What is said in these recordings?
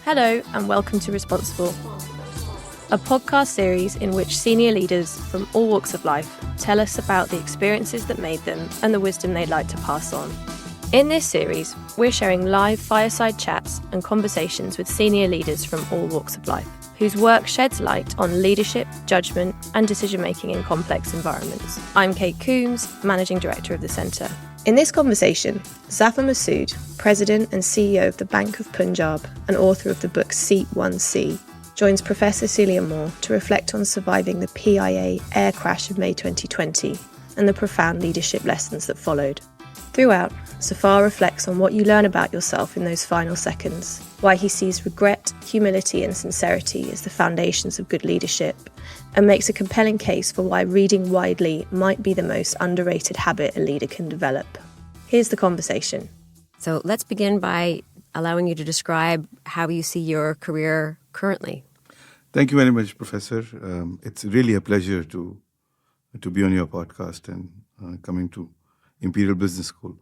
Hello and welcome to Responsible, a podcast series in which senior leaders from all walks of life tell us about the experiences that made them and the wisdom they'd like to pass on. In this series, we're sharing live fireside chats and conversations with senior leaders from all walks of life, whose work sheds light on leadership, judgment, and decision-making in complex environments. I'm Kate Coombs, Managing Director of the Centre. In this conversation, Zafar Masud, President and CEO of the Bank of Punjab and author of the book Seat 1C, joins Professor Celia Moore to reflect on surviving the PIA air crash of May 2020 and the profound leadership lessons that followed. Throughout, Zafar reflects on what you learn about yourself in those final seconds, why he sees regret, humility and sincerity as the foundations of good leadership, and makes a compelling case for why reading widely might be the most underrated habit a leader can develop. Here's the conversation. So let's begin by allowing you to describe how you see your career currently. Thank you very much, Professor. It's really a pleasure to be on your podcast and coming to Imperial Business School.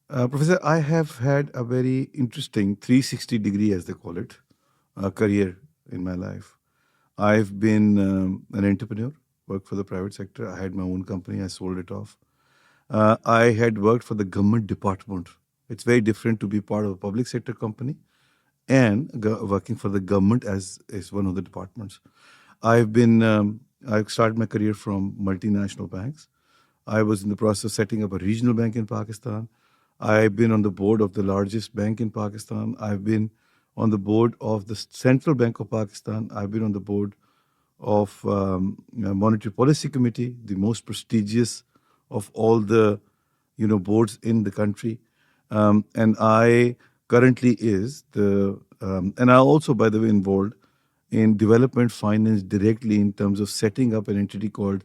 Professor, I have had a very interesting 360 degree, as they call it, career in my life. I've been an entrepreneur, worked for the private sector. I had my own company. I sold it off. I had worked for the government department. It's very different to be part of a public sector company and working for the government as one of the departments. I started my career from multinational banks. I was in the process of setting up a regional bank in Pakistan. I've been on the board of the largest bank in Pakistan. I've been on the board of the Central Bank of Pakistan. I've been on the board of Monetary Policy Committee, the most prestigious of all the boards in the country. And I currently and I also, by the way, involved in development finance directly in terms of setting up an entity called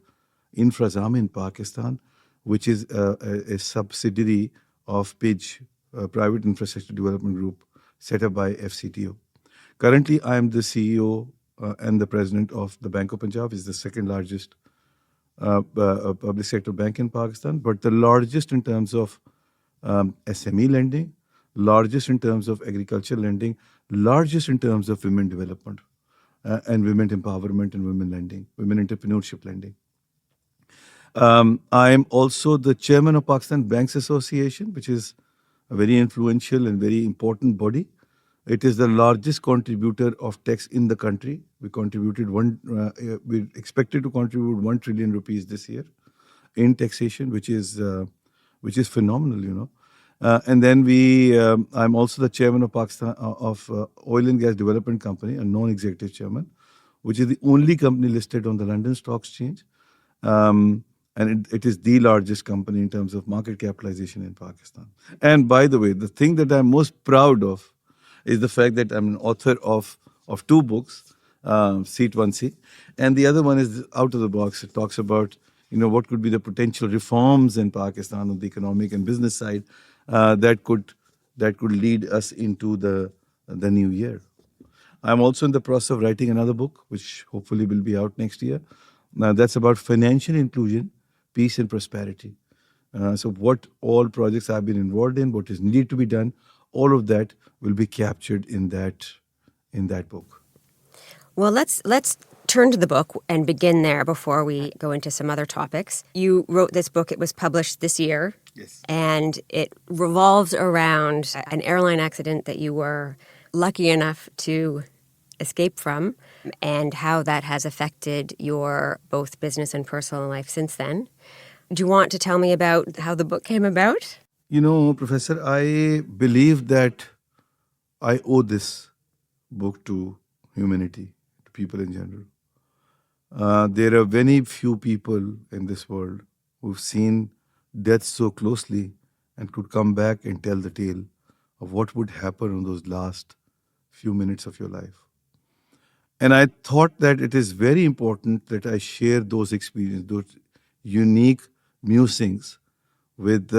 Infrazam in Pakistan, which is a subsidiary of PIDGE, Private Infrastructure Development Group, set up by FCTO. Currently, I am the CEO and the president of the Bank of Punjab. It's the second largest public sector bank in Pakistan, but the largest in terms of SME lending, largest in terms of agriculture lending, largest in terms of women development and women empowerment and women lending, women entrepreneurship lending. I am also the chairman of Pakistan Banks Association, which is a very influential and very important body. It is the largest contributor of tax in the country. We expected to contribute 1 trillion rupees this year in taxation, which is phenomenal, And then I'm also the chairman of Pakistan of Oil and Gas Development Company, a non-executive chairman, which is the only company listed on the London Stock Exchange. And it is the largest company in terms of market capitalization in Pakistan. And by the way, the thing that I'm most proud of is the fact that I'm an author of 2 books, Seat 1C, and the other one is Out of the Box. It talks about what could be the potential reforms in Pakistan on the economic and business side that could lead us into the new year. I'm also in the process of writing another book, which hopefully will be out next year. Now that's about financial inclusion, peace and prosperity. So what all projects I've been involved in, what is needed to be done, all of that will be captured in that book. Well, let's turn to the book and begin there before we go into some other topics. You wrote this book. It was published this year. Yes. And it revolves around an airline accident that you were lucky enough to escape from and how that has affected your both business and personal life since then. Do you want to tell me about how the book came about? Professor, I believe that I owe this book to humanity, to people in general. There are very few people in this world who've seen death so closely and could come back and tell the tale of what would happen in those last few minutes of your life. And I thought that it is very important that I share those experiences, those unique musings with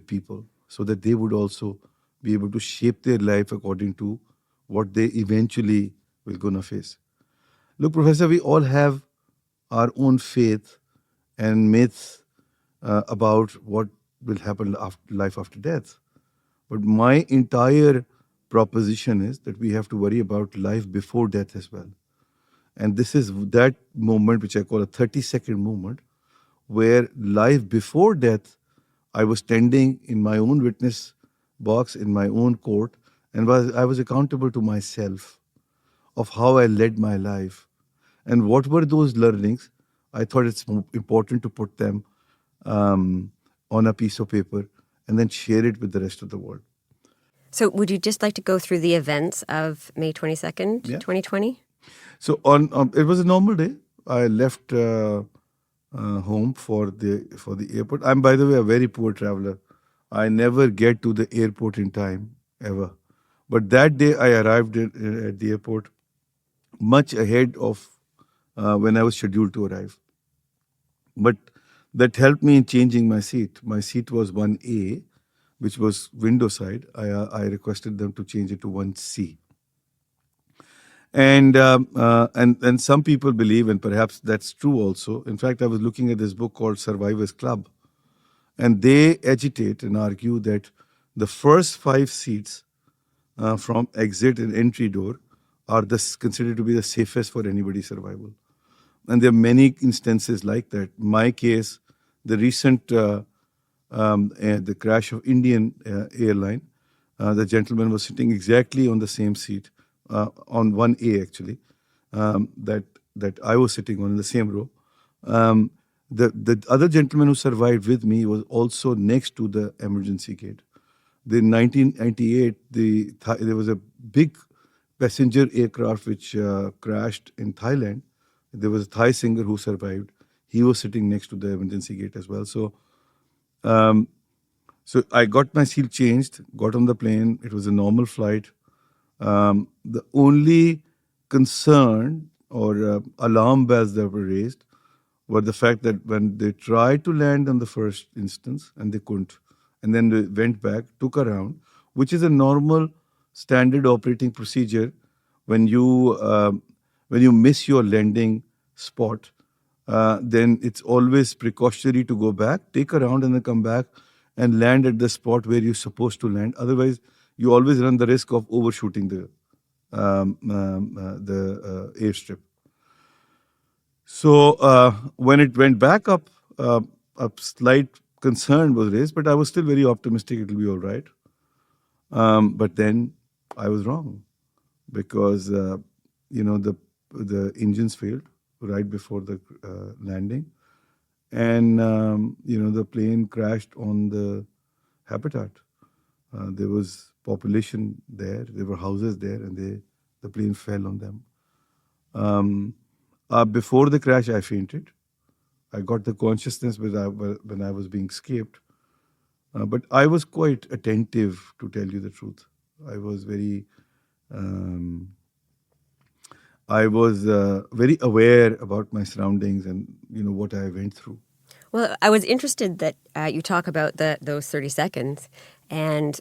people, so that they would also be able to shape their life according to what they eventually will gonna face. Look, Professor, we all have our own faith and myths about what will happen after life after death. But my entire proposition is that we have to worry about life before death as well. And this is that moment, which I call a 30-second moment, where life before death, I was standing in my own witness box, in my own court, and I was accountable to myself of how I led my life. And what were those learnings? I thought it's important to put them on a piece of paper and then share it with the rest of the world. So would you just like to go through the events of May 22nd, 2020? So it was a normal day. I left home for the airport. I'm, by the way, a very poor traveler. I never get to the airport in time, ever. But that day I arrived at the airport much ahead of when I was scheduled to arrive. But that helped me in changing my seat. My seat was 1A, which was window side. I requested them to change it to 1C. And some people believe, and perhaps that's true also. In fact, I was looking at this book called Survivor's Club, and they agitate and argue that the first 5 seats from exit and entry door are considered to be the safest for anybody's survival. And there are many instances like that. My case, the recent the crash of Indian airline, the gentleman was sitting exactly on the same seat, on 1A actually, that I was sitting on in the same row. The other gentleman who survived with me was also next to the emergency gate. In 1998, there was a big passenger aircraft which crashed in Thailand. There was a Thai singer who survived. He was sitting next to the emergency gate as well. So I got my seat changed, got on the plane. It was a normal flight. The only concern or alarm bells that were raised were the fact that when they tried to land on the first instance and they couldn't, and then they went back, took a round, which is a normal standard operating procedure when you miss your landing spot. Then it's always precautionary to go back, take a round, and then come back and land at the spot where you're supposed to land. Otherwise, you always run the risk of overshooting the airstrip. So when it went back up, a slight concern was raised, but I was still very optimistic it'll be all right. But then I was wrong because the engines failed right before the landing, and the plane crashed on the habitat. There was population there, there were houses there, and the plane fell on them. Before the crash, I fainted. I got the consciousness when I was being escaped. But I was quite attentive, to tell you the truth. I was very very aware about my surroundings and what I went through. Well, I was interested that you talk about those 30 seconds, and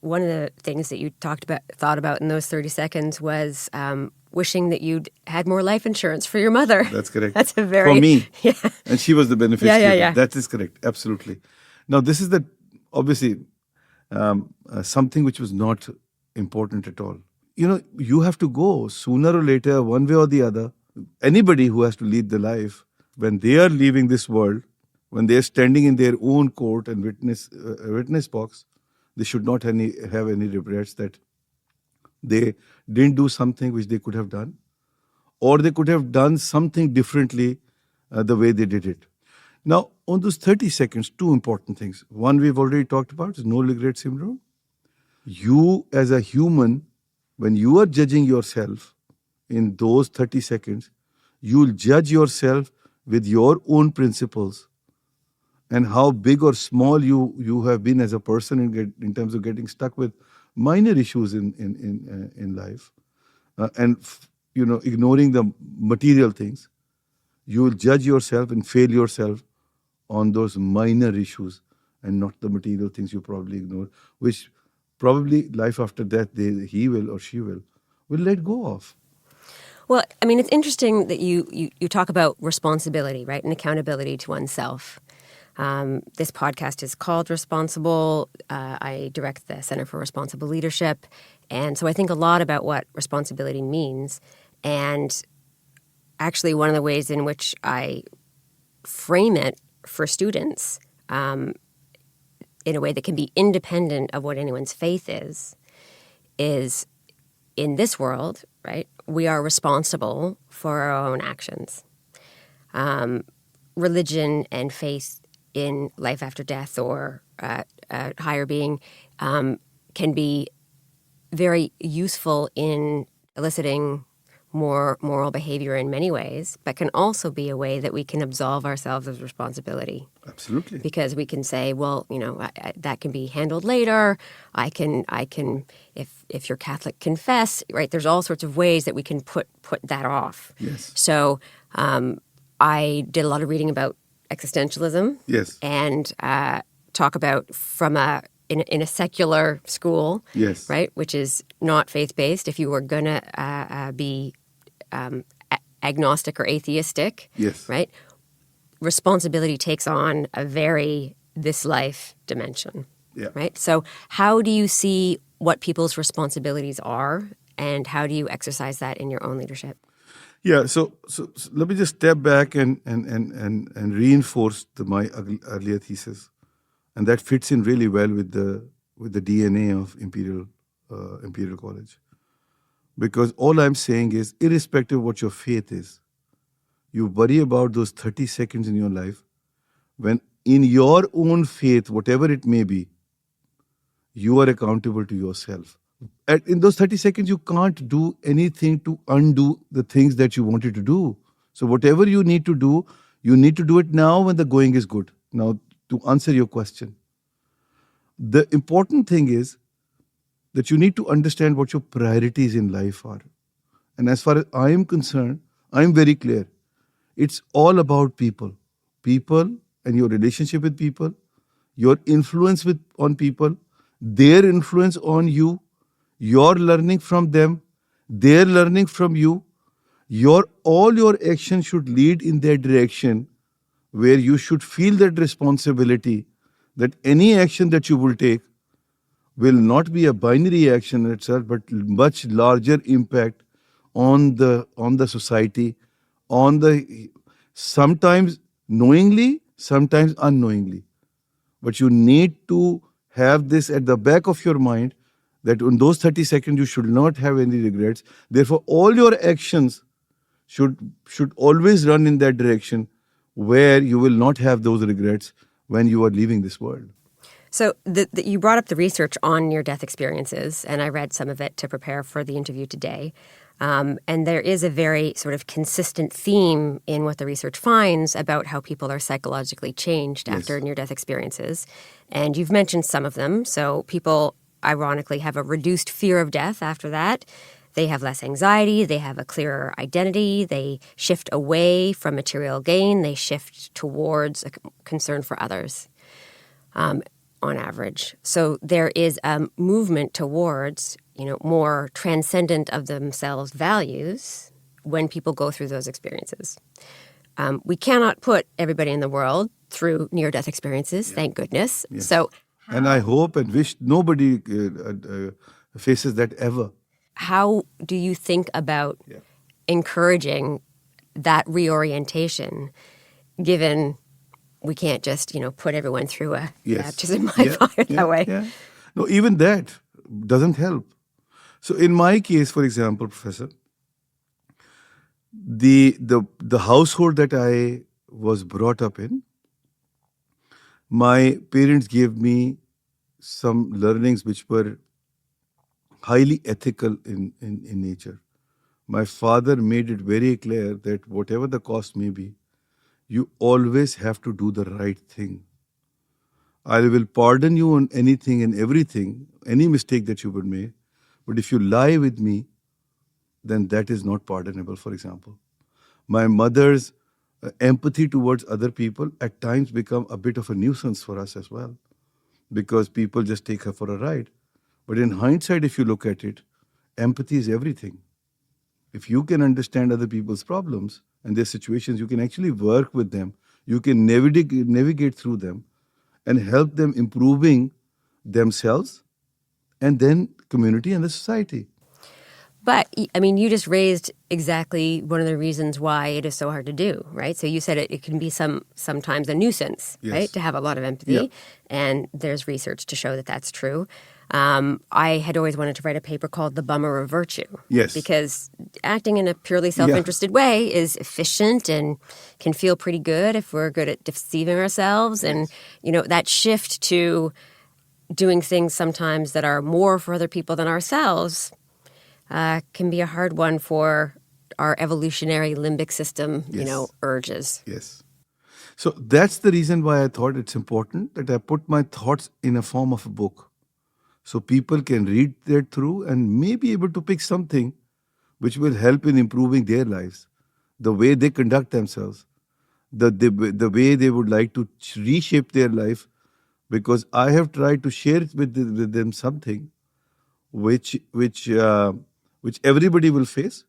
one of the things that you thought about in those 30 seconds was wishing that you'd had more life insurance for your mother. That's correct. That's a very... For me. Yeah. And she was the beneficiary. Yeah. That is correct. Absolutely. Now, this is obviously something which was not important at all. You have to go sooner or later, one way or the other. Anybody who has to lead the life, when they are leaving this world, when they are standing in their own court and witness box, they should not have any regrets that they didn't do something which they could have done, or they could have done something differently the way they did it. Now, on those 30 seconds, 2 important things. One we've already talked about is no regret syndrome. You as a human, when you are judging yourself in those 30 seconds, you'll judge yourself with your own principles and how big or small you have been as a person in terms of getting stuck with minor issues in life, and ignoring the material things. You will judge yourself and fail yourself on those minor issues and not the material things you probably ignore, which probably life after death he will or she will let go of. Well, I mean, it's interesting that you talk about responsibility, right, and accountability to oneself. This podcast is called Responsible. I direct the Center for Responsible Leadership. And so I think a lot about what responsibility means. And actually, one of the ways in which I frame it for students in a way that can be independent of what anyone's faith is in this world, right, we are responsible for our own actions. Religion and faith in life after death or higher being can be very useful in eliciting more moral behavior in many ways, but can also be a way that we can absolve ourselves of responsibility. Absolutely. Because we can say, well, that can be handled later. I can, if you're Catholic, confess. Right? There's all sorts of ways that we can put that off. Yes. So I did a lot of reading about existentialism. Yes. And talk about from in a secular school. Yes. Right, which is not faith-based. If you were going to be agnostic or atheistic, Yes. right, responsibility takes on a very this life dimension. Yeah. Right? So how do you see what people's responsibilities are, and how do you exercise that in your own leadership? Yeah, so let me just step back and reinforce my earlier thesis, and that fits in really well with the DNA of Imperial College, because all I'm saying is, irrespective of what your faith is, you worry about those 30 seconds in your life when, in your own faith, whatever it may be, you are accountable to yourself. In those 30 seconds, you can't do anything to undo the things that you wanted to do. So whatever you need to do it now when the going is good. Now, to answer your question, the important thing is that you need to understand what your priorities in life are. And as far as I am concerned, I am very clear. It's all about people. People and your relationship with people, your influence on people, their influence on you, your learning from them, their learning from you. All your actions should lead in that direction where you should feel that responsibility that any action that you will take will not be a binary action in itself, but much larger impact on the society, sometimes knowingly, sometimes unknowingly. But you need to have this at the back of your mind, that in those 30 seconds you should not have any regrets. Therefore, all your actions should always run in that direction where you will not have those regrets when you are leaving this world. So you brought up the research on near-death experiences, and I read some of it to prepare for the interview today. And there is a very sort of consistent theme in what the research finds about how people are psychologically changed after near-death experiences. And you've mentioned some of them. So people, ironically, have a reduced fear of death after that. They have less anxiety. They have a clearer identity. They shift away from material gain. They shift towards a concern for others. On average. So there is a movement towards, more transcendent of themselves values when people go through those experiences. We cannot put everybody in the world through near-death experiences, thank goodness. Yes. So, and I hope and wish nobody faces that ever. How do you think about encouraging that reorientation, given we can't just, put everyone through a baptism by fire that way? Yeah. No, even that doesn't help. So in my case, for example, Professor, the household that I was brought up in, my parents gave me some learnings which were highly ethical in nature. My father made it very clear that whatever the cost may be, you always have to do the right thing. I will pardon you on anything and everything, any mistake that you would make. But if you lie with me, then that is not pardonable, for example. My mother's empathy towards other people at times become a bit of a nuisance for us as well, because people just take her for a ride. But in hindsight, if you look at it, empathy is everything. If you can understand other people's problems and their situations, you can actually work with them. You can navigate through them and help them improving themselves and then community and the society. But, I mean, you just raised exactly one of the reasons why it is so hard to do, right? So you said it can be sometimes a nuisance, Yes. right, to have a lot of empathy. Yeah. And there's research to show that that's true. I had always wanted to write a paper called The Bummer of Virtue. Yes. Because acting in a purely self-interested way is efficient and can feel pretty good if we're good at deceiving ourselves. And, that shift to doing things sometimes that are more for other people than ourselves can be a hard one for our evolutionary limbic system, Yes. urges. Yes. So that's the reason why I thought it's important that I put my thoughts in a form of a book. So people can read that through and may be able to pick something which will help in improving their lives, the way they conduct themselves, the way they would like to reshape their life. Because I have tried to share with them something which everybody will face,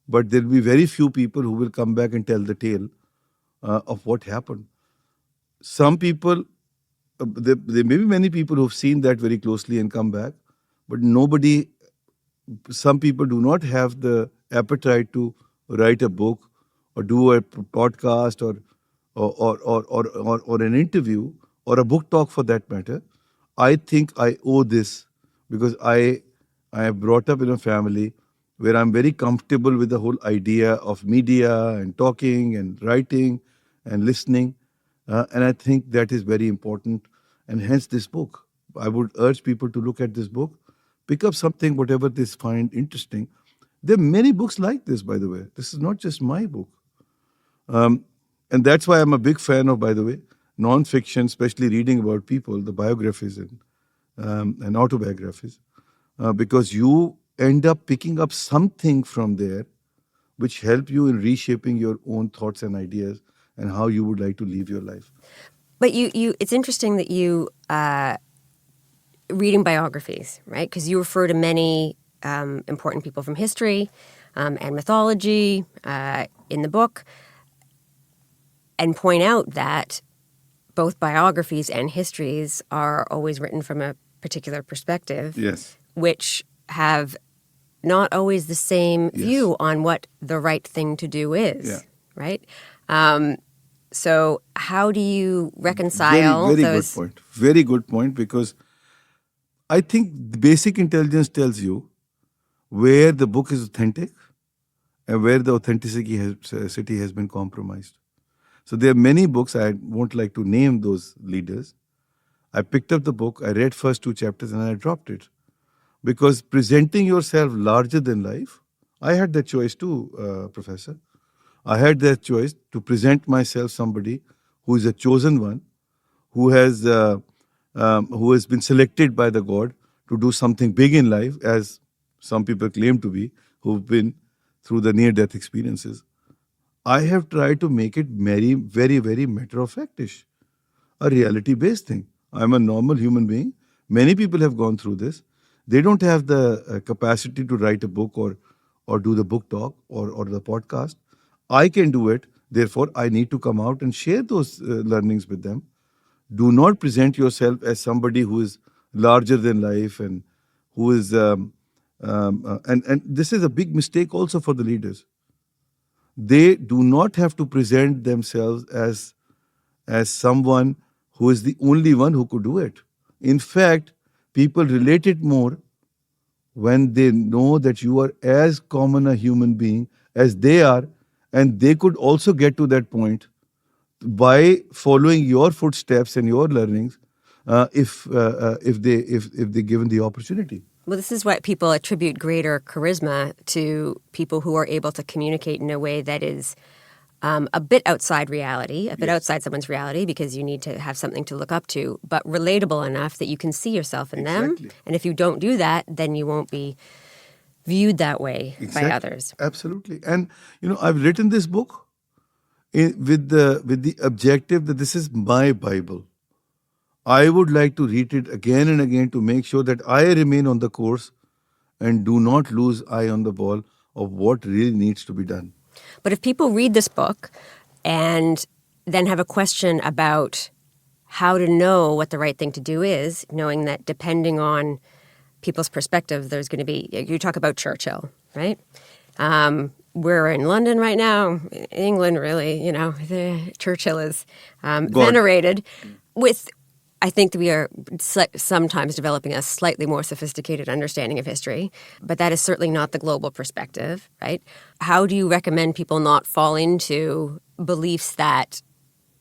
but there will be very few people who will come back and tell the tale of what happened. Some people, there may be many people who have seen that very closely and come back, but some people do not have the appetite to write a book or do a podcast or an interview or a book talk for that matter. I think I owe this because I have brought up in a family where I'm very comfortable with the whole idea of media and talking and writing and listening. And I think that is very important. And hence this book. I would urge people to look at this book, pick up something, whatever they find interesting. There are many books like this, by the way. This is not just my book. And that's why I'm a big fan of, by the way, non-fiction, especially reading about people, the biographies and autobiographies, because you end up picking up something from there which help you in reshaping your own thoughts and ideas and how you would like to live your life. But it's interesting that you reading biographies, right? Because you refer to many important people from history and mythology in the book, and point out that both biographies and histories are always written from a particular perspective, Yes. which have not always the same Yes. view on what the right thing to do is, Yeah. right? So how do you reconcile Very those? good point. Very good point, because I think the basic intelligence tells you where the book is authentic and where the authenticity has been compromised. So there are many books, I won't like to name those leaders. I picked up the book, I read first 2 chapters and I dropped it. Because presenting yourself larger than life, I had that choice too, Professor. I had that choice to present myself somebody who is a chosen one, who has been selected by the God to do something big in life, as some people claim to be, who've been through the near-death experiences. I have tried to make it very, very, very matter-of-factish, a reality-based thing. I'm a normal human being. Many people have gone through this. They don't have the capacity to write a book or do the book talk or the podcast. I can do it. Therefore, I need to come out and share those learnings with them. Do not present yourself as somebody who is larger than life and who is and this is a big mistake also for the leaders. They do not have to present themselves as someone who is the only one who could do it. In fact, people relate it more when they know that you are as common a human being as they are, and they could also get to that point by following your footsteps and your learnings, if they're given the opportunity. Well, this is what people attribute greater charisma to people who are able to communicate in a way that is a bit outside reality, a bit outside someone's reality, because you need to have something to look up to, but relatable enough that you can see yourself in them. And if you don't do that, then you won't be viewed that way by others. Absolutely. And, I've written this book with the objective that this is my Bible. I would like to read it again and again to make sure that I remain on the course and do not lose eye on the ball of what really needs to be done. But if people read this book and then have a question about how to know what the right thing to do is, knowing that depending on people's perspective, there's going to be, you talk about Churchill, right? We're in London right now, England really, Churchill is venerated with, I think that we are sometimes developing a slightly more sophisticated understanding of history, but that is certainly not the global perspective, right? How do you recommend people not fall into beliefs that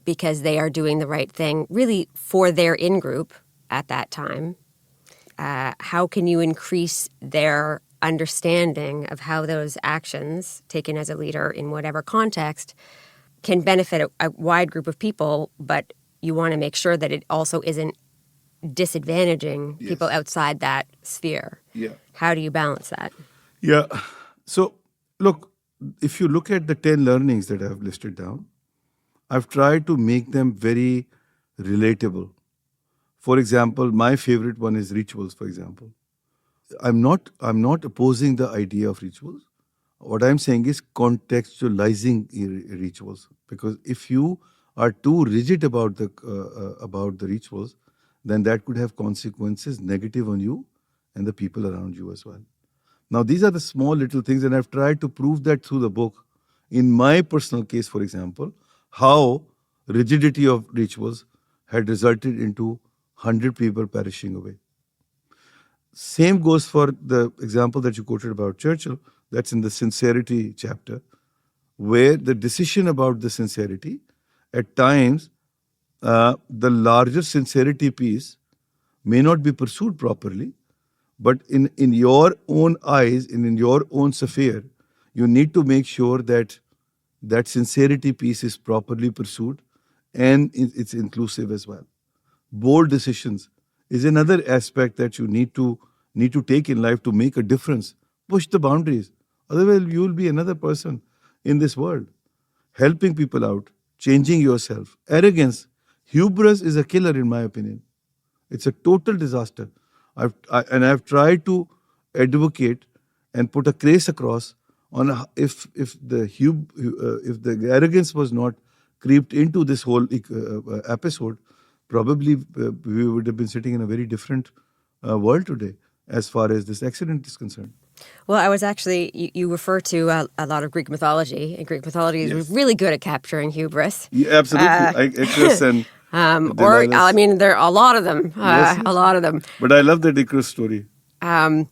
because they are doing the right thing really for their in-group at that time, how can you increase their understanding of how those actions taken as a leader in whatever context can benefit a wide group of people, but you want to make sure that it also isn't disadvantaging people outside that sphere. Yeah. How do you balance that? Yeah. So, look, if you look at the 10 learnings that I've listed down, I've tried to make them very relatable. For example, my favorite one is rituals, for example. I'm not opposing the idea of rituals. What I'm saying is contextualizing rituals. Because if you are too rigid about the rituals, then that could have consequences negative on you and the people around you as well. Now, these are the small little things, and I've tried to prove that through the book. In my personal case, for example, how rigidity of rituals had resulted into 100 people perishing away. Same goes for the example that you quoted about Churchill, that's in the sincerity chapter, where the decision about the sincerity, at times, the larger sincerity piece may not be pursued properly, but in your own eyes and in your own sphere, you need to make sure that that sincerity piece is properly pursued and it's inclusive as well. Bold decisions is another aspect that you need to take in life to make a difference. Push the boundaries. Otherwise, you will be another person in this world. Helping people out, changing yourself. Arrogance, hubris is a killer in my opinion. It's a total disaster. I've tried to advocate and put a case across on if the arrogance was not creeped into this whole episode, probably we would have been sitting in a very different world today as far as this accident is concerned. Well, I was actually, you refer to a lot of Greek mythology, and Greek mythology is really good at capturing hubris. Yeah, absolutely. Icarus and Delilah. There are a lot of them. A lot of them. But I love the Icarus story. A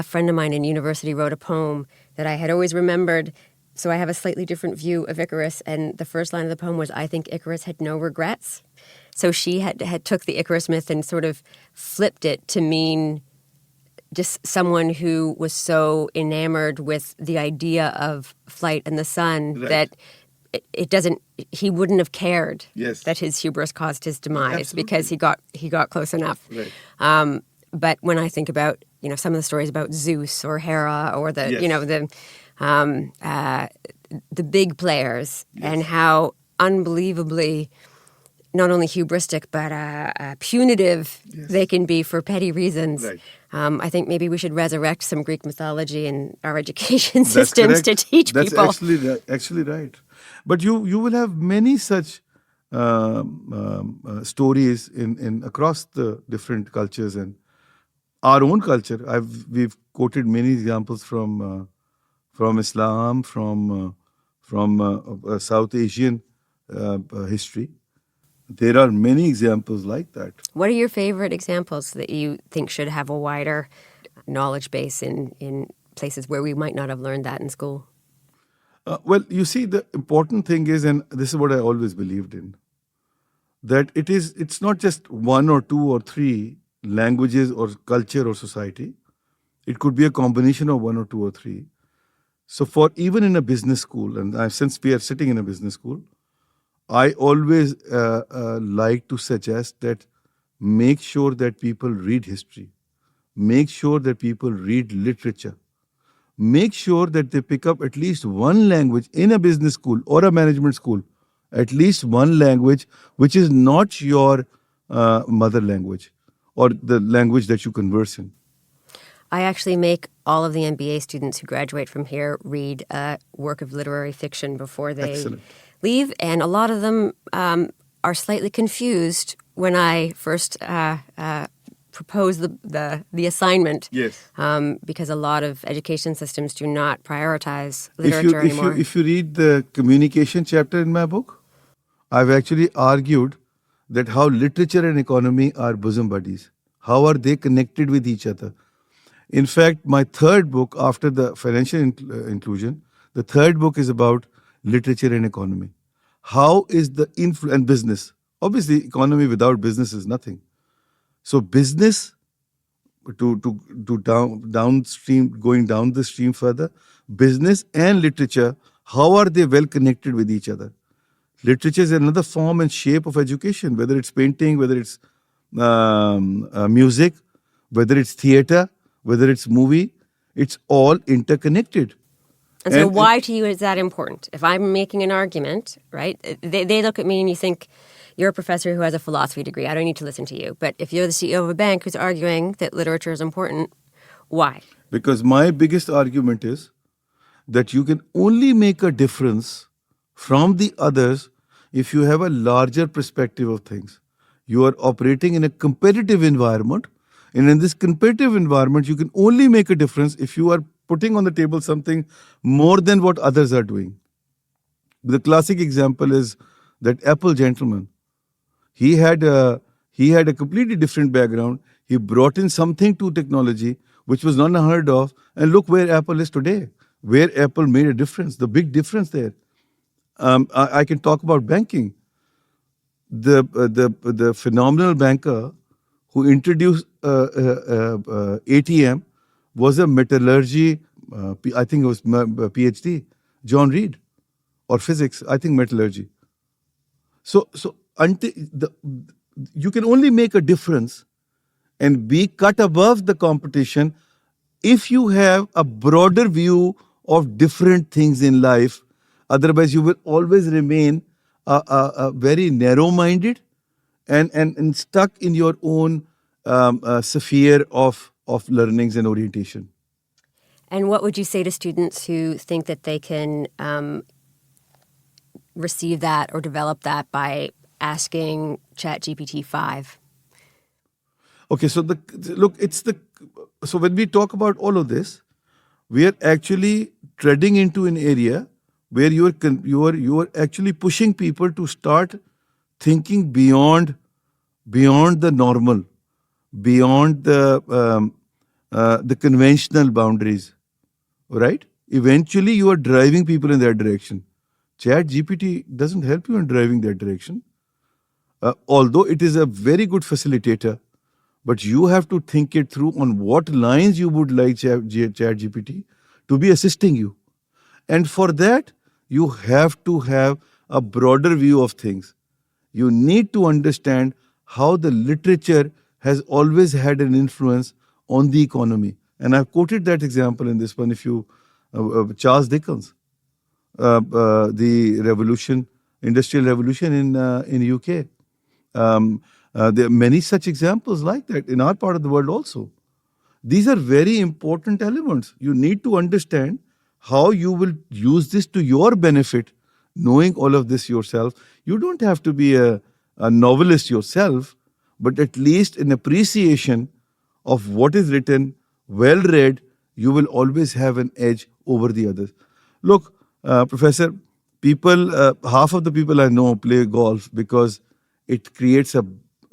friend of mine in university wrote a poem that I had always remembered. So I have a slightly different view of Icarus, and the first line of the poem was, "I think Icarus had no regrets." So she had took the Icarus myth and sort of flipped it to mean just someone who was so enamored with the idea of flight and the sun that he wouldn't have cared that his hubris caused his demise because he got close enough. Right. But when I think about some of the stories about Zeus or Hera or the big players and how unbelievably not only hubristic but punitive they can be for petty reasons. Right. I think maybe we should resurrect some Greek mythology in our education systems to teach people. That's actually right. But you will have many such stories in across the different cultures and our own culture. We've quoted many examples from Islam, from South Asian history. There are many examples like that. What are your favorite examples that you think should have a wider knowledge base in places where we might not have learned that in school? Well, you see, the important thing is, and this is what I always believed in, that it's not just one or two or three languages or culture or society. It could be a combination of one or two or three. So for even in a business school, and since we are sitting in a business school, I always like to suggest that make sure that people read history. Make sure that people read literature. Make sure that they pick up at least one language in a business school or a management school, at least one language which is not your mother language or the language that you converse in. I actually make all of the MBA students who graduate from here read a work of literary fiction before they leave, and a lot of them are slightly confused when I first propose the assignment. Yes. Because a lot of education systems do not prioritize If you literature if you anymore. if you read the communication chapter in my book, I've actually argued that how literature and economy are bosom buddies. How are they connected with each other? In fact, my third book after the financial inclusion, the third book is about literature and economy. How is the and business? Obviously, economy without business is nothing. So business to downstream, going down the stream further, business and literature, how are they well connected with each other? Literature is another form and shape of education, whether it's painting, whether it's music, whether it's theater, whether it's movie, it's all interconnected. And so why to you is that important? If I'm making an argument, right, they look at me and you think, you're a professor who has a philosophy degree. I don't need to listen to you. But if you're the CEO of a bank who's arguing that literature is important, why? Because my biggest argument is that you can only make a difference from the others if you have a larger perspective of things. You are operating in a competitive environment, and in this competitive environment, you can only make a difference if you are putting on the table something more than what others are doing. The classic example is that Apple gentleman. He had a completely different background. He brought in something to technology which was not unheard of, and look where Apple is today. Where Apple made a difference, the big difference there. I can talk about banking. The phenomenal banker who introduced ATM was a metallurgy. I think it was PhD, John Reed, or physics. I think metallurgy. So until you can only make a difference and be cut above the competition if you have a broader view of different things in life. Otherwise, you will always remain very narrow-minded and stuck in your own sphere of learnings and orientation. And what would you say to students who think that they can receive that or develop that by asking ChatGPT 5? Okay, so so when we talk about all of this, we are actually treading into an area where you are actually pushing people to start thinking beyond the normal, beyond the conventional boundaries, right? Eventually, you are driving people in that direction. ChatGPT doesn't help you in driving that direction, although it is a very good facilitator. But you have to think it through on what lines you would like ChatGPT to be assisting you. And for that, you have to have a broader view of things. You need to understand how the literature has always had an influence on the economy. And I've quoted that example in this one. If you, Charles Dickens, the industrial revolution in UK. There are many such examples like that in our part of the world also. These are very important elements. You need to understand how you will use this to your benefit, knowing all of this yourself. You don't have to be a novelist yourself, but at least an appreciation of what is written, well read, you will always have an edge over the others. Look, Professor, half of the people I know play golf because it creates a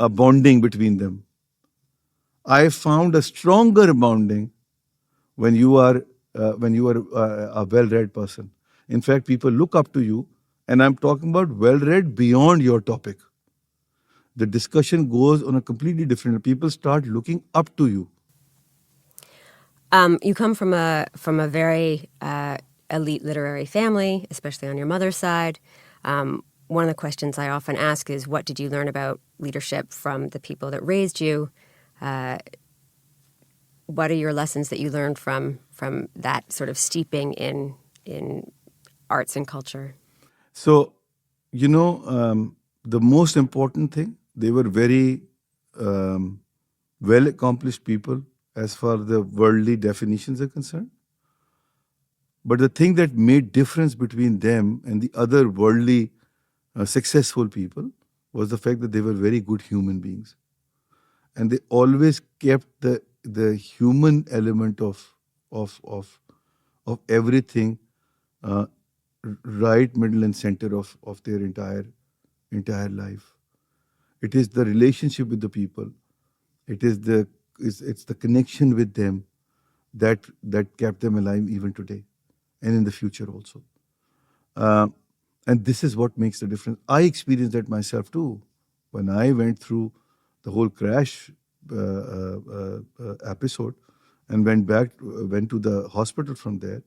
bonding between them. I found a stronger bonding when you are a well-read person. In fact, people look up to you, and I'm talking about well-read beyond your topic. The discussion goes on a completely different. People start looking up to you. You come from a very elite literary family, especially on your mother's side. One of the questions I often ask is, what did you learn about leadership from the people that raised you? What are your lessons that you learned from that sort of steeping in arts and culture? So, the most important thing, they were very well-accomplished people as far as the worldly definitions are concerned. But the thing that made difference between them and the other worldly successful people was the fact that they were very good human beings. and they always kept the human element of of of everything uh, right, middle, and center of their entire life. It is the relationship with the people. It is it's the connection with them that kept them alive even today, and in the future also. Uh, and this is what makes the difference. I experienced that myself too when I went through the whole crash episode and went to the hospital from there.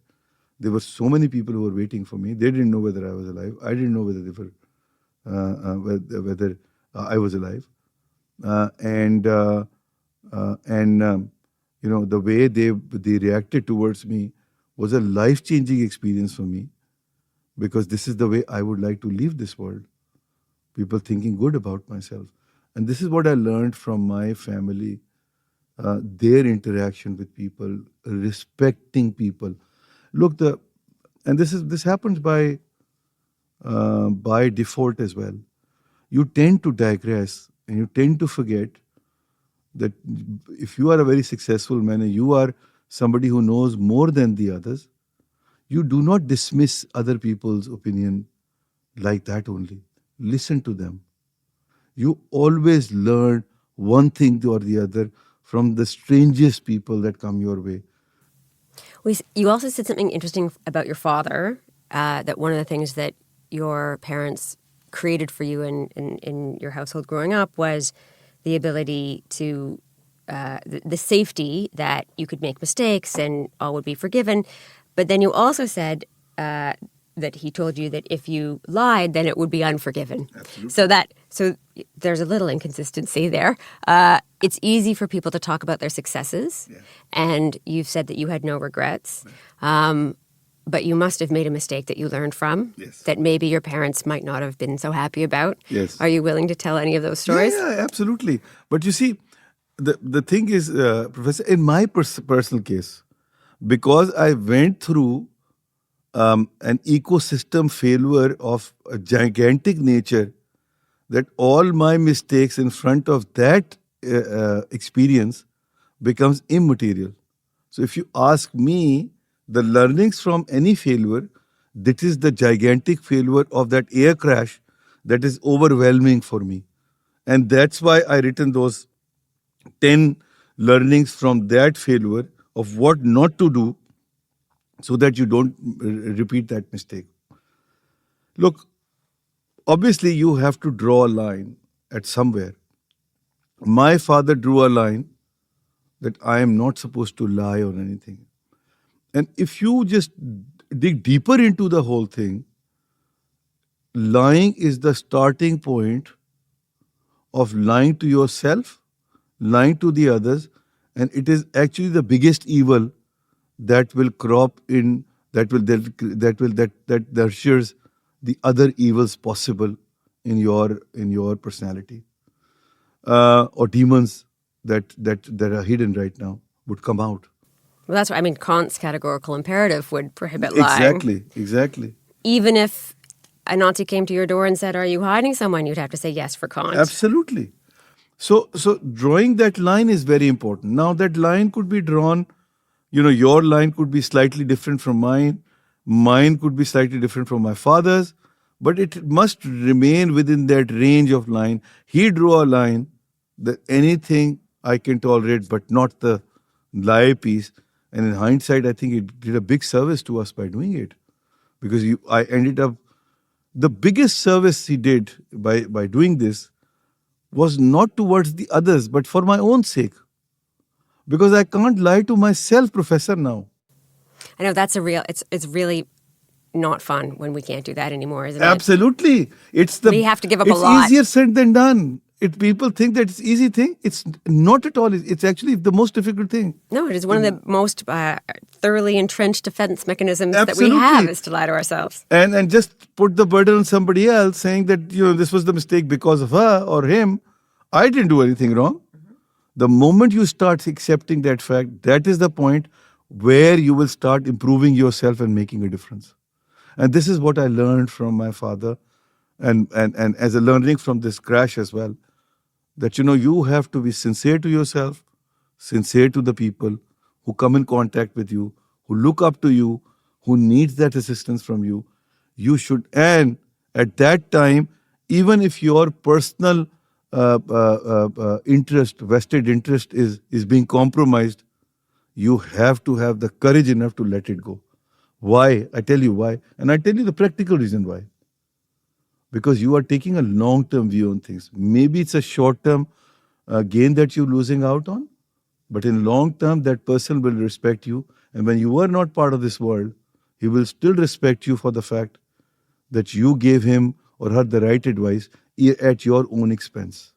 There were so many people who were waiting for me. They didn't know whether I was alive. I didn't know whether they were whether I was alive. And the way they reacted towards me was a life changing experience for me, because this is the way I would like to leave this world. People thinking good about myself, and this is what I learned from my family. Their interaction with people, respecting people. Look, this happens by default as well. You tend to digress and you tend to forget that if you are a very successful man and you are somebody who knows more than the others, you do not dismiss other people's opinion like that only. Listen to them. You always learn one thing or the other from the strangest people that come your way. You also said something interesting about your father, that one of the things that your parents created for you in your household growing up was the ability to, the safety that you could make mistakes and all would be forgiven. But then you also said that he told you that if you lied, then it would be unforgiven. Absolutely. So there's a little inconsistency there. It's easy for people to talk about their successes, and you've said that you had no regrets. But you must have made a mistake that you learned from, that maybe your parents might not have been so happy about. Yes. Are you willing to tell any of those stories? Yeah, absolutely. But you see, the thing is, Professor, in my personal case, because I went through an ecosystem failure of a gigantic nature, that all my mistakes in front of that experience becomes immaterial. So if you ask me, the learnings from any failure, that is the gigantic failure of that air crash that is overwhelming for me. And that's why I written those 10 learnings from that failure of what not to do so that you don't repeat that mistake. Look, obviously you have to draw a line at somewhere. My father drew a line that I am not supposed to lie or anything. And if you just dig deeper into the whole thing, lying is the starting point of lying to yourself, lying to the others, and it is actually the biggest evil that will crop in, that nurtures the other evils possible in your personality, or demons that are hidden right now would come out. Well, that's what I mean. Kant's categorical imperative would prohibit lying. Exactly. Even if a Nazi came to your door and said, "Are you hiding someone?" you'd have to say yes for Kant. Absolutely. So drawing that line is very important. Now that line could be drawn, your line could be slightly different from mine. Mine could be slightly different from my father's, but it must remain within that range of line. He drew a line that anything I can tolerate, but not the lie piece. And in hindsight, I think it did a big service to us by doing it, because I ended up, the biggest service he did by doing this was not towards the others, but for my own sake. Because I can't lie to myself, Professor, now. I know it's really not fun when we can't do that anymore, isn't it? Absolutely. We have to give up a lot. It's easier said than done. People think that it's easy thing. It's not at all. It's actually the most difficult thing. No, it is one of the most thoroughly entrenched defense mechanisms Absolutely. that we have, is to lie to ourselves. And just put the burden on somebody else, saying that this was the mistake because of her or him. I didn't do anything wrong. The moment you start accepting that fact, that is the point where you will start improving yourself and making a difference. And this is what I learned from my father, and as a learning from this crash as well, that, you have to be sincere to yourself, sincere to the people who come in contact with you, who look up to you, who needs that assistance from you. You should, and at that time, even if your personal interest, vested interest is being compromised, you have to have the courage enough to let it go. Why? I tell you why. And I tell you the practical reason why. Because you are taking a long-term view on things. Maybe it's a short-term gain that you're losing out on, but in long term, that person will respect you. And when you are not part of this world, he will still respect you for the fact that you gave him or her the right advice at your own expense.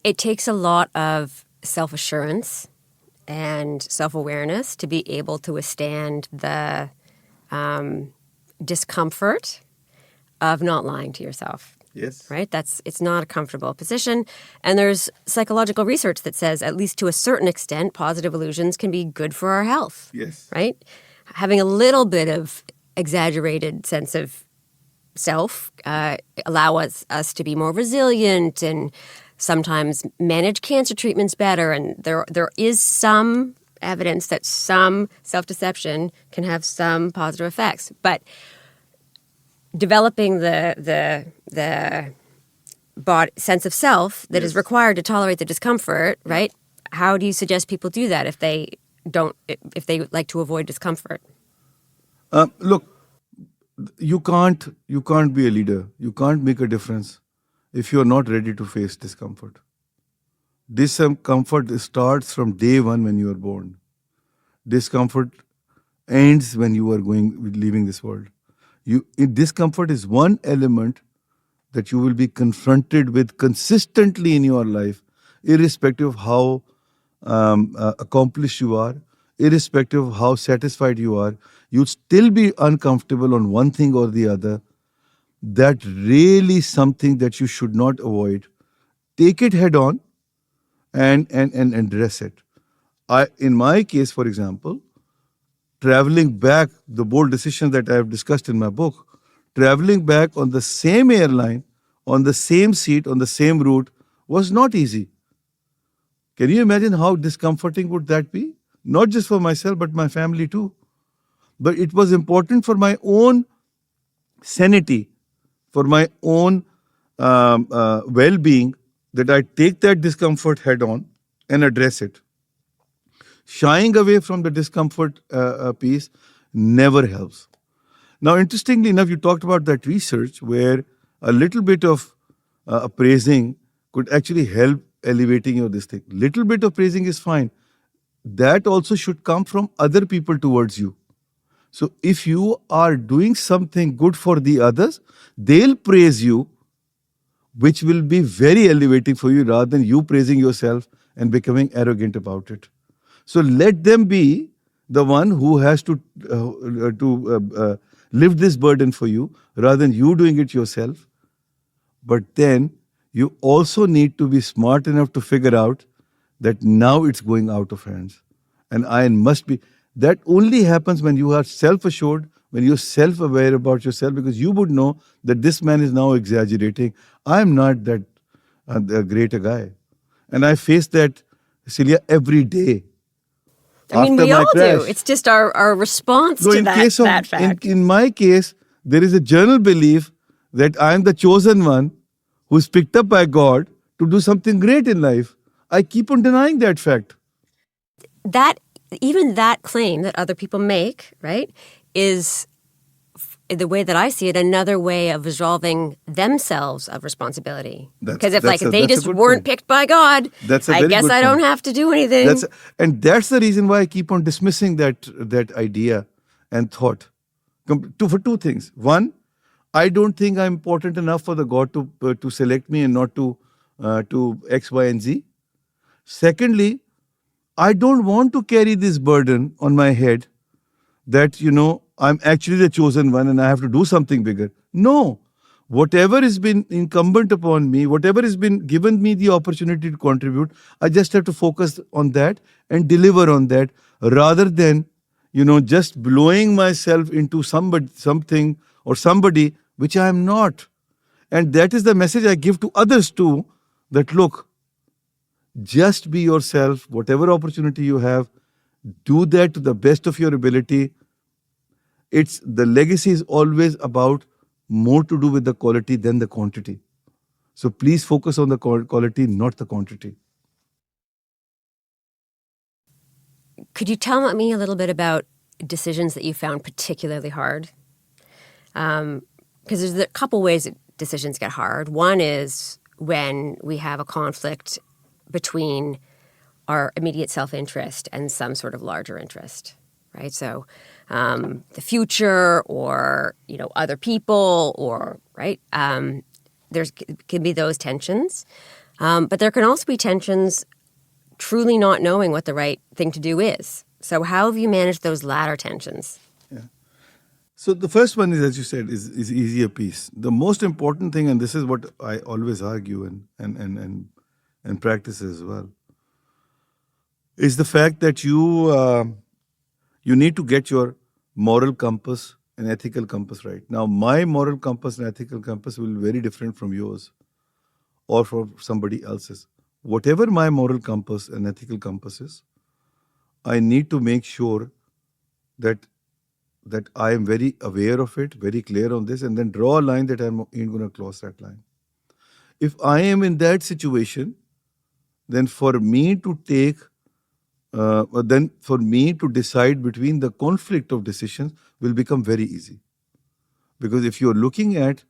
It takes a lot of self-assurance and self-awareness to be able to withstand the discomfort of not lying to yourself. Yes. Right? It's not a comfortable position. And there's psychological research that says, at least to a certain extent, positive illusions can be good for our health. Yes. Right? Having a little bit of exaggerated sense of self allow us to be more resilient and sometimes manage cancer treatments better. And there is some evidence that some self-deception can have some positive effects. But developing the body sense of self that is required to tolerate the discomfort, right? How do you suggest people do that if they like to avoid discomfort? Look, you can't be a leader. You can't make a difference if you're not ready to face discomfort. Discomfort starts from day one when you are born. Discomfort ends when you are leaving this world. Discomfort is one element that you will be confronted with consistently in your life, irrespective of how accomplished you are, irrespective of how satisfied you are. You'll still be uncomfortable on one thing or the other. That really something that you should not avoid. Take it head on and address it. In my case, for example, traveling back, the bold decision that I have discussed in my book, traveling back on the same airline, on the same seat, on the same route was not easy. Can you imagine how discomforting would that be? Not just for myself, but my family too. But it was important for my own sanity, for my own well-being, that I take that discomfort head on and address it. Shying away from the discomfort piece never helps. Now, interestingly enough, you talked about that research where a little bit of praising could actually help elevating your this thing. Little bit of praising is fine. That also should come from other people towards you. So if you are doing something good for the others, they'll praise you, which will be very elevating for you rather than you praising yourself and becoming arrogant about it. So let them be the one who has to lift this burden for you rather than you doing it yourself. But then you also need to be smart enough to figure out that now it's going out of hands. And I must be. That only happens when you are self-assured, when you're self-aware about yourself, because you would know that this man is now exaggerating. I'm not that great a guy. And I face that, Celia, every day. I mean, we all do. It's just our response to that fact. In my case, there is a general belief that I am the chosen one who's picked up by God to do something great in life. I keep on denying that fact. Even that claim that other people make, right, is, the way that I see it, another way of absolving themselves of responsibility. Because if they just weren't picked by God, I guess I don't have to do anything. And that's the reason why I keep on dismissing that idea and thought. For two things. One, I don't think I'm important enough for the God to select me and not to X, Y, and Z. Secondly, I don't want to carry this burden on my head that, I'm actually the chosen one and I have to do something bigger. No. Whatever has been incumbent upon me, whatever has been given me the opportunity to contribute, I just have to focus on that and deliver on that rather than, just blowing myself into something or somebody which I am not. And that is the message I give to others too, that look, just be yourself, whatever opportunity you have, do that to the best of your ability. It's the legacy is always about more to do with the quality than the quantity. So please focus on the quality, not the quantity. Could you tell me a little bit about decisions that you found particularly hard? Because there's a couple ways that decisions get hard. One is when we have a conflict between our immediate self-interest and some sort of larger interest, right? So the future or, other people or, right? There can be those tensions. But there can also be tensions truly not knowing what the right thing to do is. So how have you managed those latter tensions? Yeah. So the first one is, as you said, is easier piece. The most important thing, and this is what I always argue and practice as well, is the fact that you need to get your moral compass and ethical compass right. Now, my moral compass and ethical compass will be very different from yours or from somebody else's. Whatever my moral compass and ethical compass is, I need to make sure that I am very aware of it, very clear on this, and then draw a line that I ain't going to cross that line. If I am in that situation, then for me to decide between the conflict of decisions will become very easy. Because if you're looking at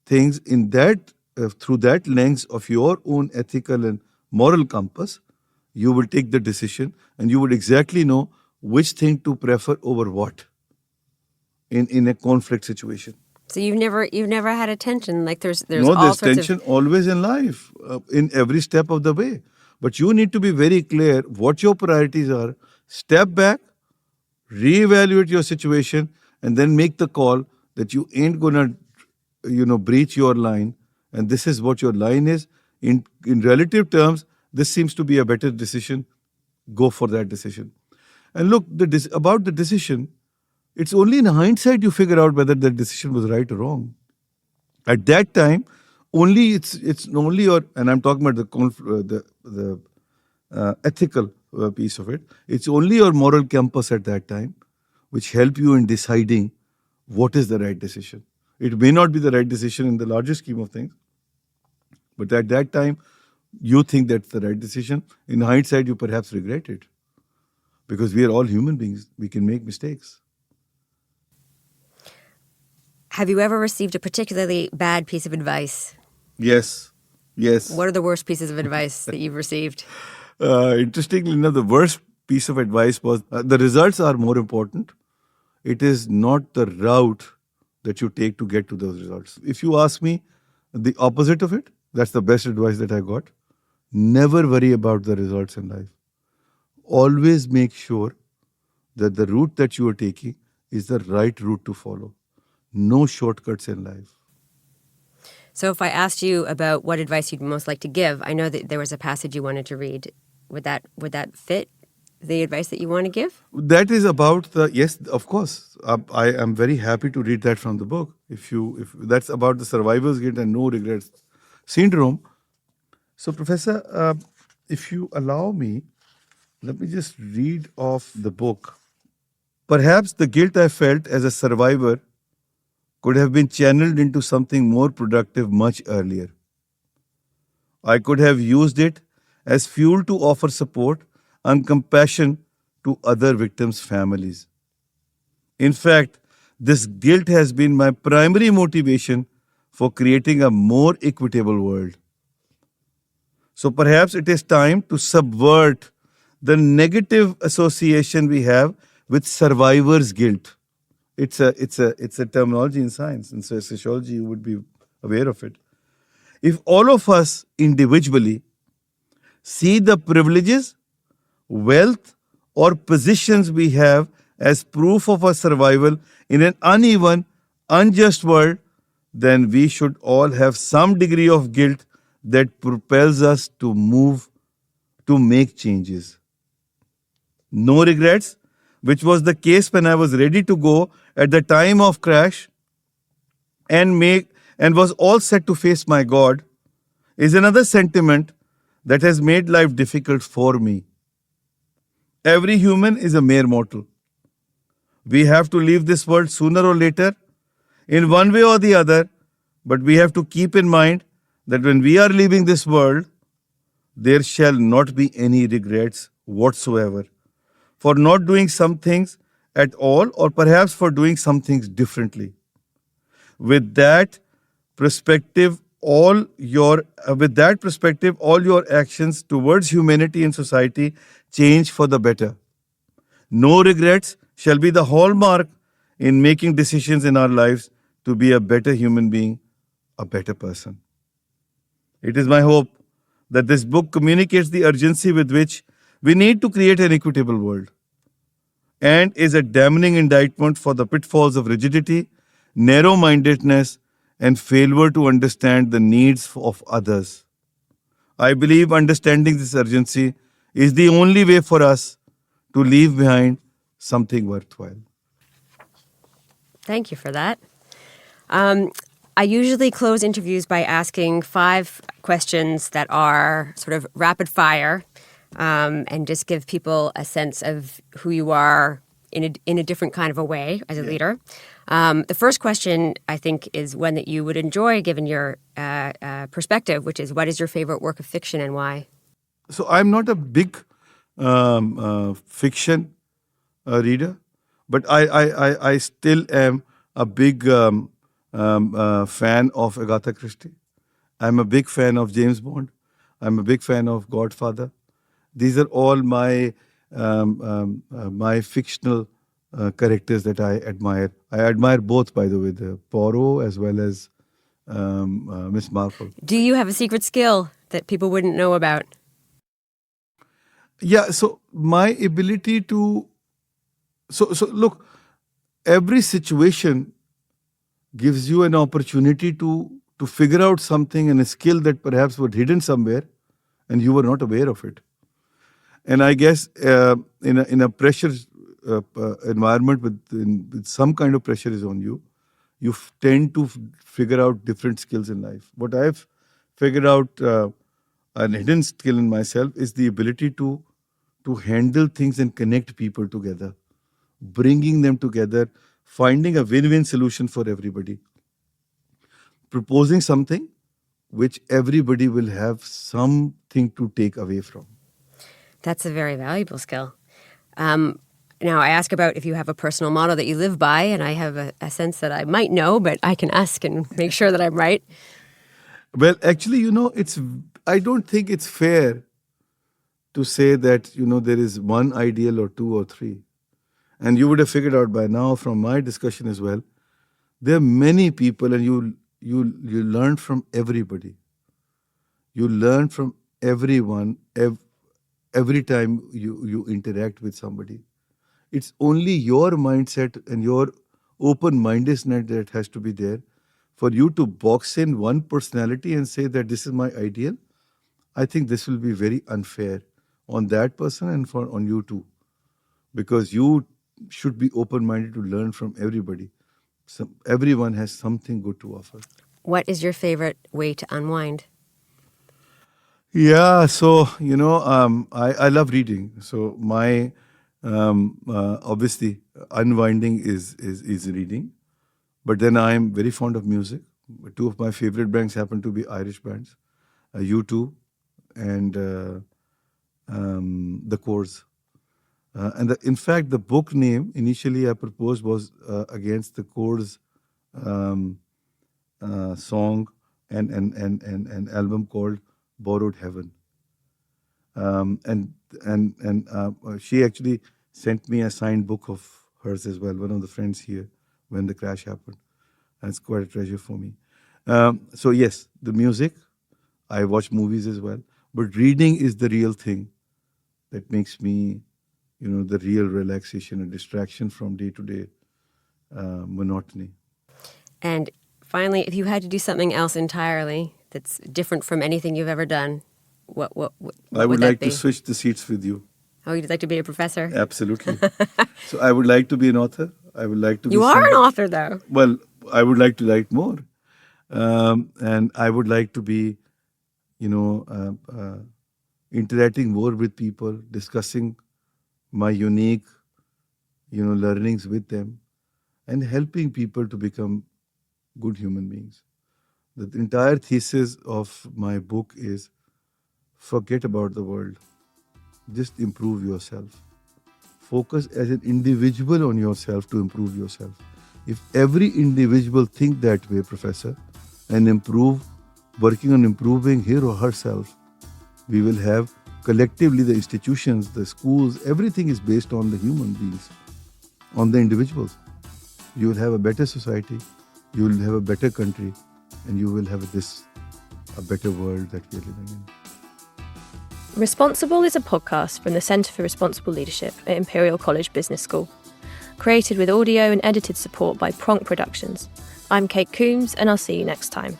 things in that through that lens of your own ethical and moral compass, you will take the decision and you would exactly know which thing to prefer over what in a conflict situation. So you've never had a tension, like there's all there's sorts tension always in life, in every step of the way. But you need to be very clear what your priorities are. Step back, reevaluate your situation, and then make the call that you ain't gonna, breach your line. And this is what your line is. In relative terms, this seems to be a better decision. Go for that decision. And look, about the decision, it's only in hindsight you figure out whether the decision was right or wrong. At that time, only it's only your, and I'm talking about the ethical piece of it. It's only your moral compass at that time which help you in deciding what is the right decision. It may not be the right decision in the larger scheme of things, but at that time, you think that's the right decision. In hindsight, you perhaps regret it. Because we are all human beings. We can make mistakes. Have you ever received a particularly bad piece of advice? Yes. What are the worst pieces of advice that you've received? Interestingly enough, the worst piece of advice was, the results are more important. It is not the route that you take to get to those results. If you ask me the opposite of it, that's the best advice that I got. Never worry about the results in life. Always make sure that the route that you are taking is the right route to follow. No shortcuts in life. So if I asked you about what advice you'd most like to give, I know that there was a passage you wanted to read. Would that fit the advice that you want to give? That is about yes, of course. I am very happy to read that from the book. If that's about the survivor's guilt and no regrets syndrome. So, Professor, if you allow me, let me just read off the book. Perhaps the guilt I felt as a survivor could have been channeled into something more productive much earlier. I could have used it as fuel to offer support and compassion to other victims' families. In fact, this guilt has been my primary motivation for creating a more equitable world. So perhaps it is time to subvert the negative association we have with survivor's guilt. It's a terminology in science, and so sociology, you would be aware of it. If all of us individually see the privileges, wealth, or positions we have as proof of our survival in an uneven, unjust world, then we should all have some degree of guilt that propels us to make changes. No regrets, which was the case when I was ready to go at the time of crash, and and was all set to face my God is another sentiment that has made life difficult for me. Every human is a mere mortal. We have to leave this world sooner or later, in one way or the other, but we have to keep in mind that when we are leaving this world, there shall not be any regrets whatsoever for not doing some things at all, or perhaps for doing some things differently. With that perspective, all your actions towards humanity and society change for the better. No regrets shall be the hallmark in making decisions in our lives to be a better human being, a better person. It is my hope that this book communicates the urgency with which we need to create an equitable world, and is a damning indictment for the pitfalls of rigidity, narrow-mindedness, and failure to understand the needs of others. I believe understanding this urgency is the only way for us to leave behind something worthwhile. Thank you for that. I usually close interviews by asking 5 questions that are sort of rapid fire, and just give people a sense of who you are in a different kind of a way as a leader. The first question, I think, is one that you would enjoy given your perspective, which is, what is your favorite work of fiction and why? So I'm not a big fiction reader, but I still am a big fan of Agatha Christie. I'm a big fan of James Bond. I'm a big fan of Godfather. These are all my fictional characters that I admire. I admire both, by the way, the Poirot as well as Miss Marple. Do you have a secret skill that people wouldn't know about? Yeah, so my ability to... So look, every situation gives you an opportunity to figure out something and a skill that perhaps was hidden somewhere and you were not aware of it. And I guess in a pressure environment with some kind of pressure is on you, you tend to figure out different skills in life. What I've figured out, an hidden skill in myself, is the ability to handle things and connect people together, bringing them together, finding a win-win solution for everybody, proposing something which everybody will have something to take away from. That's a very valuable skill. Now, I ask about if you have a personal motto that you live by, and I have a sense that I might know, but I can ask and make sure that I'm right. Well, actually, I don't think it's fair to say that, there is one ideal or 2 or 3. And you would have figured out by now from my discussion as well, there are many people, and you learn from everybody. You learn from everyone every time you interact with somebody. It's only your mindset and your open-mindedness that has to be there. For you to box in one personality and say that this is my ideal, I think this will be very unfair on that person and on you too. Because you should be open-minded to learn from everybody. Everyone has something good to offer. What is your favorite way to unwind? Yeah, so, I love reading. So my, obviously, unwinding is reading. But then I'm very fond of music. 2 of my favorite bands happen to be Irish bands, U2 and The Coors. And in fact, the book name initially I proposed was against the Coors song and album called Borrowed Heaven. And she actually sent me a signed book of hers as well, one of the friends here, when the crash happened. And it's quite a treasure for me. So yes, the music, I watch movies as well. But reading is the real thing that makes me, the real relaxation and distraction from day-to-day monotony. And finally, if you had to do something else entirely that's different from anything you've ever done, what I would that like be? to switch the seats with you. Oh, you'd like to be a professor? Absolutely. So I would like to be an author. I would like to be... You are an author, though. Well, I would like to write more. And I would like to be, interacting more with people, discussing my unique, learnings with them, and helping people to become good human beings. The entire thesis of my book is forget about the world. Just improve yourself. Focus as an individual on yourself to improve yourself. If every individual think that way, Professor, and working on improving his or herself, we will have collectively the institutions, the schools, everything is based on the human beings, on the individuals. You will have a better society, you will have a better country, and you will have a better world that we are living in. Responsible is a podcast from the Centre for Responsible Leadership at Imperial College Business School. Created with audio and edited support by Pronk Productions. I'm Kate Coombs, and I'll see you next time.